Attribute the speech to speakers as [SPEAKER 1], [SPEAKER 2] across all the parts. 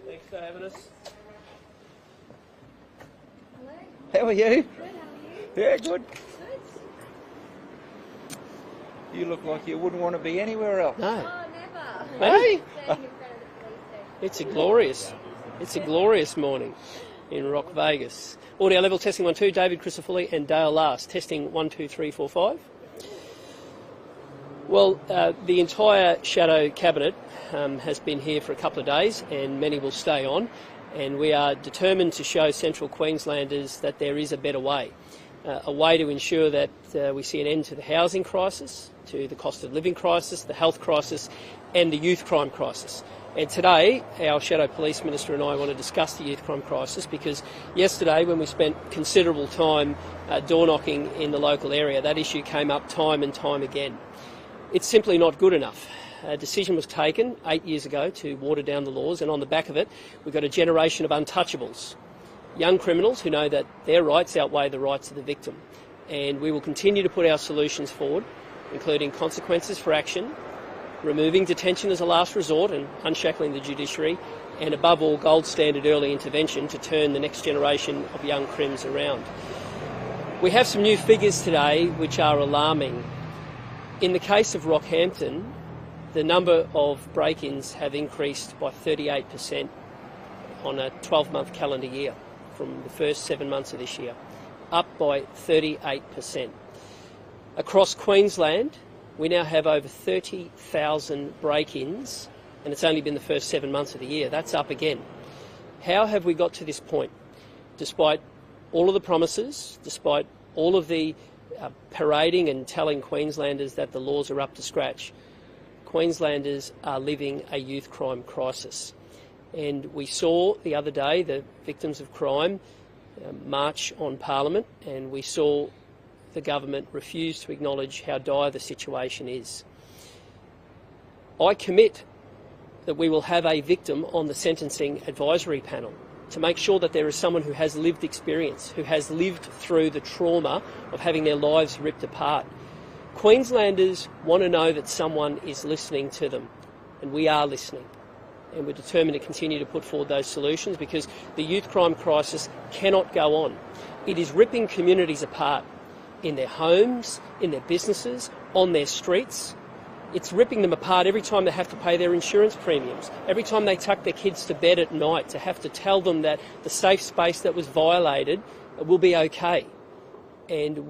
[SPEAKER 1] Thanks for having us.
[SPEAKER 2] Hello.
[SPEAKER 1] How are you?
[SPEAKER 2] Good, how are you?
[SPEAKER 1] Yeah, good.
[SPEAKER 2] Good.
[SPEAKER 1] You look like you wouldn't want to be anywhere else.
[SPEAKER 3] No,
[SPEAKER 2] Oh, never.
[SPEAKER 1] Hey?
[SPEAKER 2] Staying in front of the police station.
[SPEAKER 3] it's a glorious morning in Rock Vegas. Audio level testing 1 2, David Crisafulli and Dale Last. Testing 1 2 3 4 5. Well, the entire Shadow Cabinet has been here for a couple of days, and many will stay on. And we are determined to show Central Queenslanders that there is a better way. A way to ensure that we see an end to the housing crisis, to the cost of living crisis, the health crisis and the youth crime crisis. And today our Shadow Police Minister and I want to discuss the youth crime crisis, because yesterday when we spent considerable time door knocking in the local area, that issue came up time and time again. It's simply not good enough. A decision was taken 8 years ago to water down the laws, and on the back of it we've got a generation of untouchables. Young criminals who know that their rights outweigh the rights of the victim. And we will continue to put our solutions forward, including consequences for action, removing detention as a last resort and unshackling the judiciary, and above all, gold standard early intervention to turn the next generation of young crims around. We have some new figures today which are alarming. In the case of Rockhampton, the number of break-ins have increased by 38% on a 12-month calendar year from the first 7 months of this year, up by 38%. Across Queensland, we now have over 30,000 break-ins, and it's only been the first 7 months of the year. That's up again. How have we got to this point? Despite all of the promises, despite all of the parading and telling Queenslanders that the laws are up to scratch, Queenslanders are living a youth crime crisis. And we saw the other day the victims of crime march on Parliament, and we saw the government refuse to acknowledge how dire the situation is. I commit that we will have a victim on the sentencing advisory panel to make sure that there is someone who has lived experience, who has lived through the trauma of having their lives ripped apart. Queenslanders want to know that someone is listening to them, and we are listening. And we're determined to continue to put forward those solutions, because the youth crime crisis cannot go on. It is ripping communities apart in their homes, in their businesses, on their streets. It's ripping them apart every time they have to pay their insurance premiums, every time they tuck their kids to bed at night, to have to tell them that the safe space that was violated will be okay. And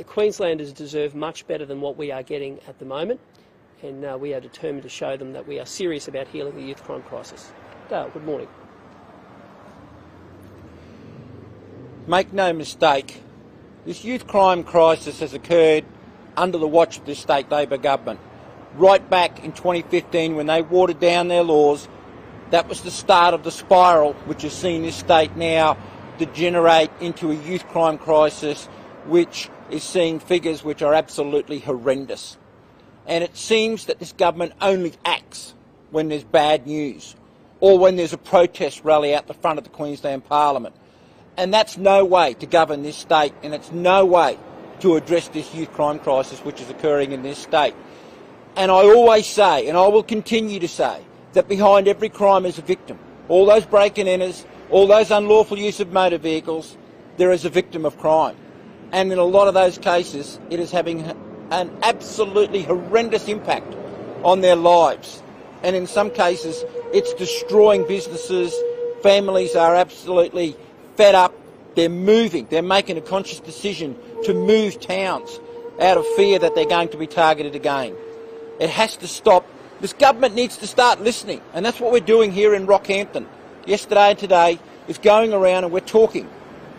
[SPEAKER 3] Queenslanders deserve much better than what we are getting at the moment, and we are determined to show them that we are serious about healing the youth crime crisis. Dale, good morning.
[SPEAKER 4] Make no mistake, this youth crime crisis has occurred under the watch of the state Labor government. Right back in 2015, when they watered down their laws, that was the start of the spiral which has seen this state now degenerate into a youth crime crisis which is seeing figures which are absolutely horrendous. And it seems that this government only acts when there's bad news or when there's a protest rally out the front of the Queensland Parliament. And that's no way to govern this state, and it's no way to address this youth crime crisis which is occurring in this state. And I always say, and I will continue to say, that behind every crime is a victim. All those break and enters, all those unlawful use of motor vehicles, there is a victim of crime. And in a lot of those cases, it is having an absolutely horrendous impact on their lives. And in some cases, it's destroying businesses. Families are absolutely fed up. They're moving. They're making a conscious decision to move towns out of fear that they're going to be targeted again. It has to stop. This government needs to start listening, and that's what we're doing here in Rockhampton. Yesterday and today is going around and we're talking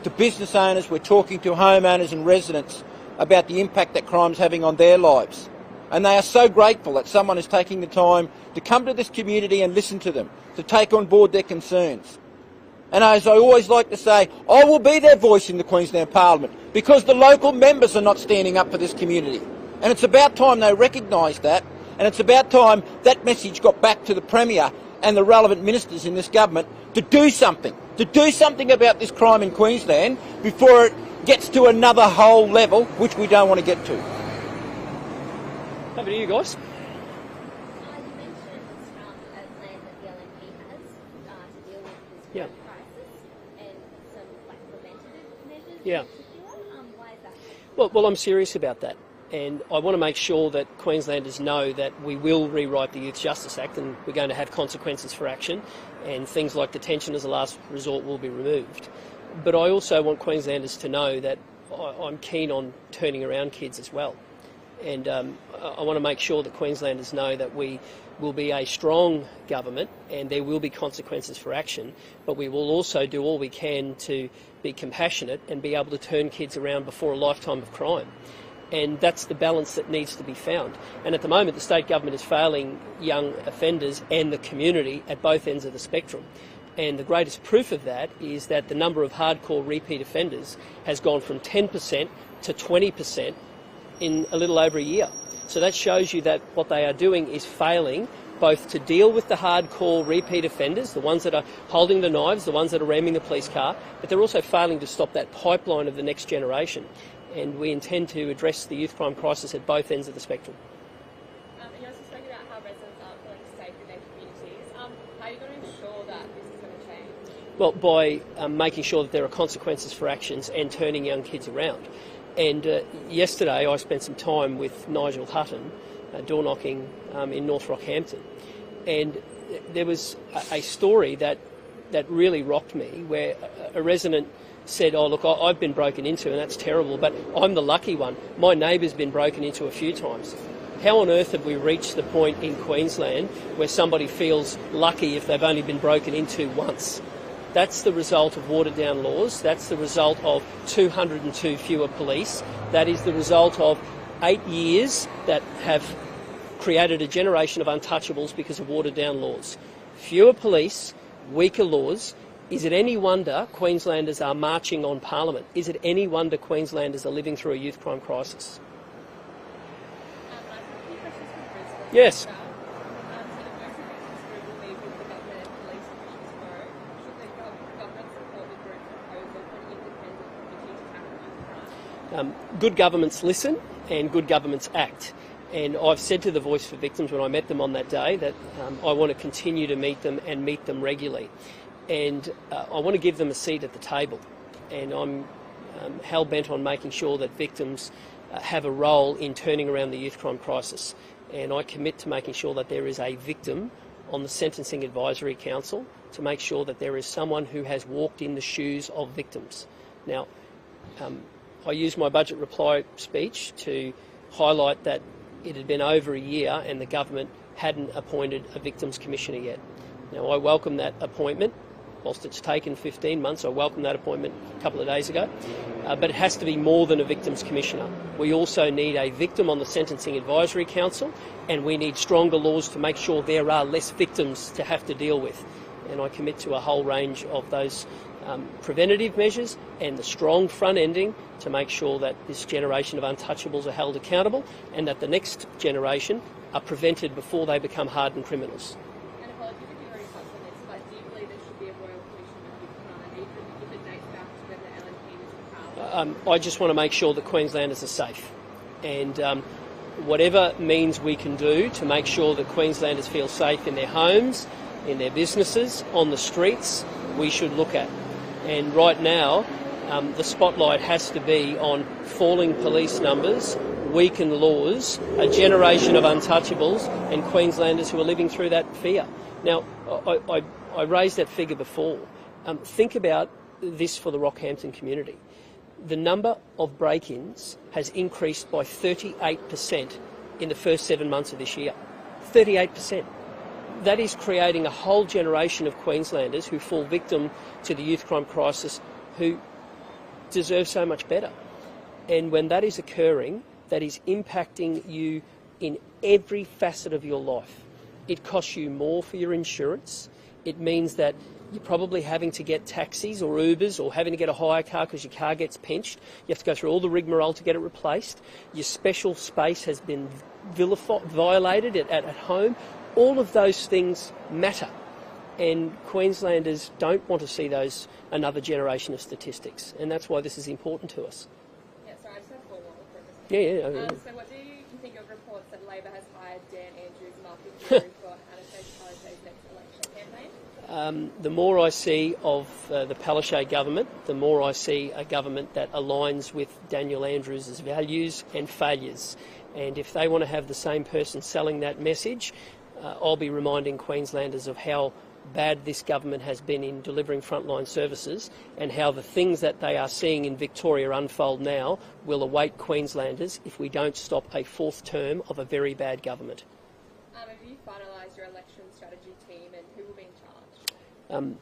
[SPEAKER 4] to business owners, we're talking to homeowners and residents about the impact that crime's having on their lives. And they are so grateful that someone is taking the time to come to this community and listen to them, to take on board their concerns. And as I always like to say, I will be their voice in the Queensland Parliament, because the local members are not standing up for this community. And it's about time they recognise that, and it's about time that message got back to the Premier and the relevant ministers in this government to do something about this crime in Queensland before it gets to another whole level, which we don't want to get to.
[SPEAKER 3] Over to you guys.
[SPEAKER 2] You mentioned a plan that the LNP has.
[SPEAKER 3] Yeah.
[SPEAKER 2] Why is that?
[SPEAKER 3] Well, I'm serious about that. And I want to make sure that Queenslanders know that we will rewrite the Youth Justice Act and we're going to have consequences for action, and things like detention as a last resort will be removed. But I also want Queenslanders to know that I'm keen on turning around kids as well. And I want to make sure that Queenslanders know that we will be a strong government and there will be consequences for action, but we will also do all we can to be compassionate and be able to turn kids around before a lifetime of crime. And that's the balance that needs to be found. And at the moment, the state government is failing young offenders and the community at both ends of the spectrum. And the greatest proof of that is that the number of hardcore repeat offenders has gone from 10% to 20% in a little over a year. So that shows you that what they are doing is failing both to deal with the hardcore repeat offenders, the ones that are holding the knives, the ones that are ramming the police car, but they're also failing to stop that pipeline of the next generation. And we intend to address the youth crime crisis at both ends of the spectrum.
[SPEAKER 5] You also spoke about how residents aren't feeling safe in their communities. How are you going to ensure that this is going to change?
[SPEAKER 3] Well, by making sure that there are consequences for actions and turning young kids around. And yesterday I spent some time with Nigel Hutton, door knocking in North Rockhampton. And there was a story that really rocked me, where a resident said, oh look, I've been broken into and that's terrible, but I'm the lucky one. My neighbour's been broken into a few times. How on earth have we reached the point in Queensland where somebody feels lucky if they've only been broken into once? That's the result of watered down laws. That's the result of 202 fewer police. That is the result of 8 years that have created a generation of untouchables because of watered down laws. Fewer police, weaker laws. Is it any wonder Queenslanders are marching on Parliament? Is it any wonder Queenslanders are living through a youth crime crisis?
[SPEAKER 5] I have a few questions from Brisbane.
[SPEAKER 3] Yes.
[SPEAKER 5] So the most effective group will be with the government and police officials tomorrow. Should the government support the group proposal for an independent committee to tackle youth crime?
[SPEAKER 3] Good governments listen and good governments act. And I've said to the Voice for Victims when I met them on that day that I want to continue to meet them and meet them regularly. And I want to give them a seat at the table. And I'm hell-bent on making sure that victims have a role in turning around the youth crime crisis. And I commit to making sure that there is a victim on the Sentencing Advisory Council to make sure that there is someone who has walked in the shoes of victims. Now, I used my budget reply speech to highlight that it had been over a year and the government hadn't appointed a Victims Commissioner yet. Now, I welcome that appointment. Whilst it's taken 15 months, I welcomed that appointment a couple of days ago. But it has to be more than a Victims Commissioner. We also need a victim on the Sentencing Advisory Council, and we need stronger laws to make sure there are less victims to have to deal with. And I commit to a whole range of those preventative measures and the strong front-ending to make sure that this generation of untouchables are held accountable and that the next generation are prevented before they become hardened criminals.
[SPEAKER 5] And apologies if you already touched on this, but do you believe there should be a royal commission on youth crime, even if it dates back to when the LNP was in power?
[SPEAKER 3] I just want to make sure that Queenslanders are safe. And whatever means we can do to make sure that Queenslanders feel safe in their homes, in their businesses, on the streets, we should look at. And right now, the spotlight has to be on falling police numbers, weakened laws, a generation of untouchables, and Queenslanders who are living through that fear. Now, I raised that figure before. Think about this for the Rockhampton community. The number of break-ins has increased by 38% in the first 7 months of this year. 38%. That is creating a whole generation of Queenslanders who fall victim to the youth crime crisis who deserve so much better. And when that is occurring, that is impacting you in every facet of your life. It costs you more for your insurance. It means that you're probably having to get taxis or Ubers or having to get a hire car because your car gets pinched. You have to go through all the rigmarole to get it replaced. Your special space has been violated at home. All of those things matter, and Queenslanders don't want to see another generation of statistics, and that's why this is important to us.
[SPEAKER 5] Yeah, sorry, I just have four more for this.
[SPEAKER 3] Yeah.
[SPEAKER 5] So what do you think of reports that Labor has hired Dan Andrews, marketing guru, for Anastasia Palaszczuk's next election
[SPEAKER 3] The more I see of the Palaszczuk government, the more I see a government that aligns with Daniel Andrews' values and failures. And if they want to have the same person selling that message, I'll be reminding Queenslanders of how bad this government has been in delivering frontline services, and how the things that they are seeing in Victoria unfold now will await Queenslanders if we don't stop a fourth term of a very bad government.
[SPEAKER 5] Have you finalised your election strategy team, and who will be in charge?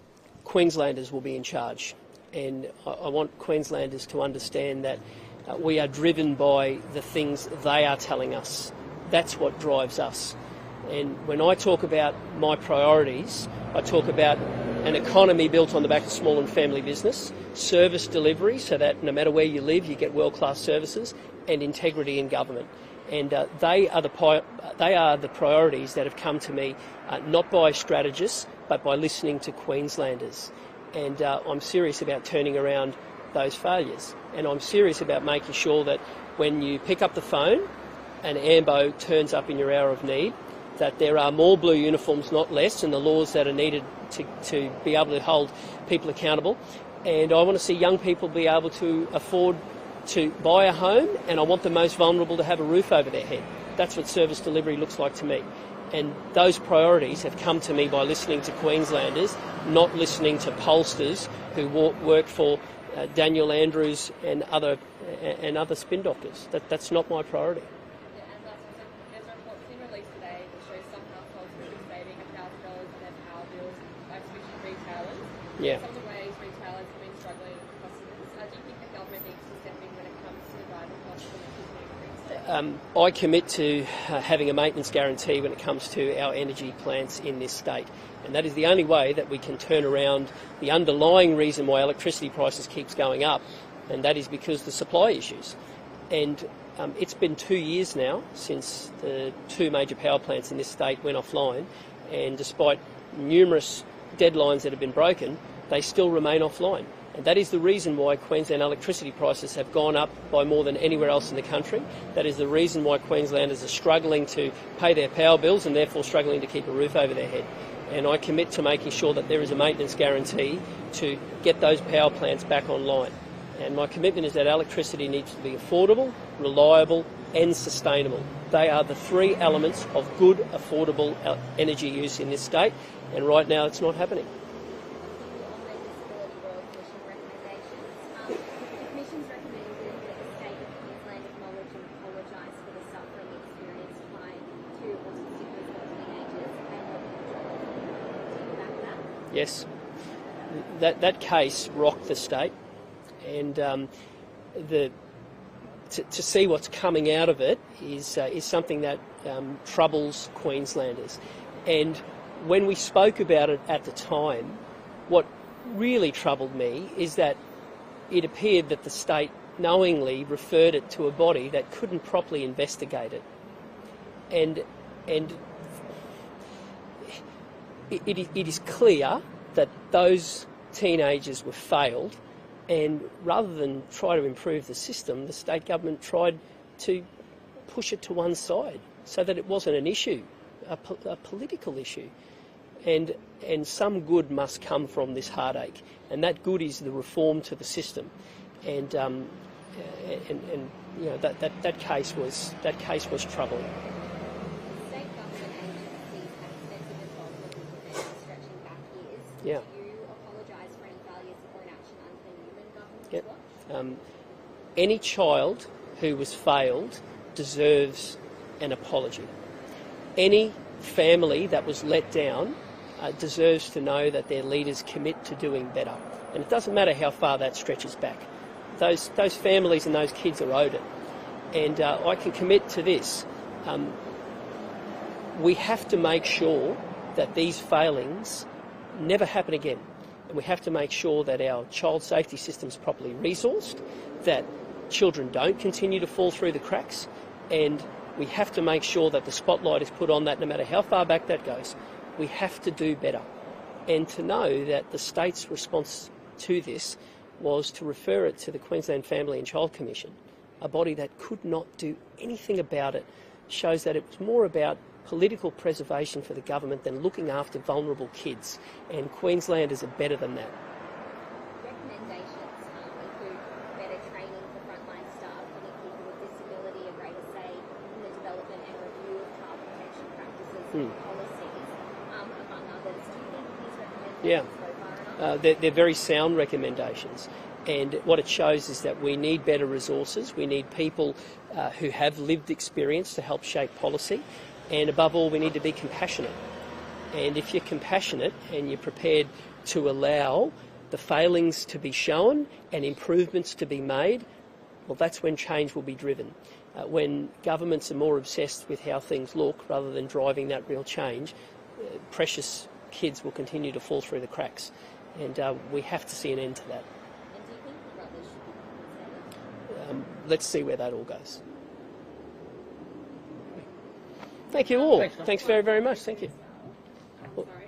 [SPEAKER 3] Queenslanders will be in charge, and I want Queenslanders to understand that we are driven by the things they are telling us. That's what drives us. And when I talk about my priorities, I talk about an economy built on the back of small and family business, service delivery so that no matter where you live you get world-class services, and integrity in government. And they are the priorities that have come to me not by strategists but by listening to Queenslanders. And I'm serious about turning around those failures, and I'm serious about making sure that when you pick up the phone and AMBO turns up in your hour of need, that there are more blue uniforms, not less, and the laws that are needed to be able to hold people accountable. And I want to see young people be able to afford to buy a home, and I want the most vulnerable to have a roof over their head. That's what service delivery looks like to me. And those priorities have come to me by listening to Queenslanders, not listening to pollsters who work for Daniel Andrews and other spin doctors. That's not my priority.
[SPEAKER 5] Yeah, and last one, there's a report's been released today that shows some households will be saving $1,000 on their power bills by switching retailers.
[SPEAKER 3] Yeah.
[SPEAKER 5] Some of the ways retailers have been struggling with customers. Do you think the government needs to step in when it comes to the rising costs of electricity?
[SPEAKER 3] I commit to having a maintenance guarantee when it comes to our energy plants in this state. And that is the only way that we can turn around the underlying reason why electricity prices keeps going up, and that is because of the supply issues. And it's been 2 years now since the two major power plants in this state went offline, and despite numerous deadlines that have been broken, they still remain offline. And that is the reason why Queensland electricity prices have gone up by more than anywhere else in the country. That is the reason why Queenslanders are struggling to pay their power bills and therefore struggling to keep a roof over their head. And I commit to making sure that there is a maintenance guarantee to get those power plants back online. And my commitment is that electricity needs to be affordable, reliable and sustainable. They are the three elements of good, affordable energy use in this state, and right now it's not happening. Yes, that case rocked the state, and to see what's coming out of it is something that troubles Queenslanders. And when we spoke about it at the time, what really troubled me is that it appeared that the state knowingly referred it to a body that couldn't properly investigate it, and it is clear that those teenagers were failed, and rather than try to improve the system, the state government tried to push it to one side so that it wasn't an issue, a political issue. And some good must come from this heartache, and that good is the reform to the system. And you know that case was troubling. Yeah.
[SPEAKER 2] Do you apologise for any failures or inaction under the Newman government as well?
[SPEAKER 3] Any child who was failed deserves an apology. Any family that was let down deserves to know that their leaders commit to doing better. And it doesn't matter how far that stretches back. Those families and those kids are owed it. And I can commit to this. We have to make sure that these failings never happen again. And we have to make sure that our child safety system is properly resourced, that children don't continue to fall through the cracks, and we have to make sure that the spotlight is put on that no matter how far back that goes. We have to do better. And to know that the state's response to this was to refer it to the Queensland Family and Child Commission, a body that could not do anything about it, shows that it was more about political preservation for the government than looking after vulnerable kids, and Queenslanders are better than that.
[SPEAKER 2] Recommendations include better training for frontline staff, giving people with disability a greater say in the development and review of child protection practices and policies, among others. Do you think these recommendations go far enough?
[SPEAKER 3] They're very sound recommendations, and what it shows is that we need better resources. We need people who have lived experience to help shape policy, and above all, we need to be compassionate. And if you're compassionate and you're prepared to allow the failings to be shown and improvements to be made, well, that's when change will be driven. When governments are more obsessed with how things look rather than driving that real change, precious kids will continue to fall through the cracks, and we have to see an end to that.
[SPEAKER 2] And do you think the rubbish should be compensated?
[SPEAKER 3] Let's see where that all goes. Thank you all. Thanks very, very much. Thank you.
[SPEAKER 2] Sorry.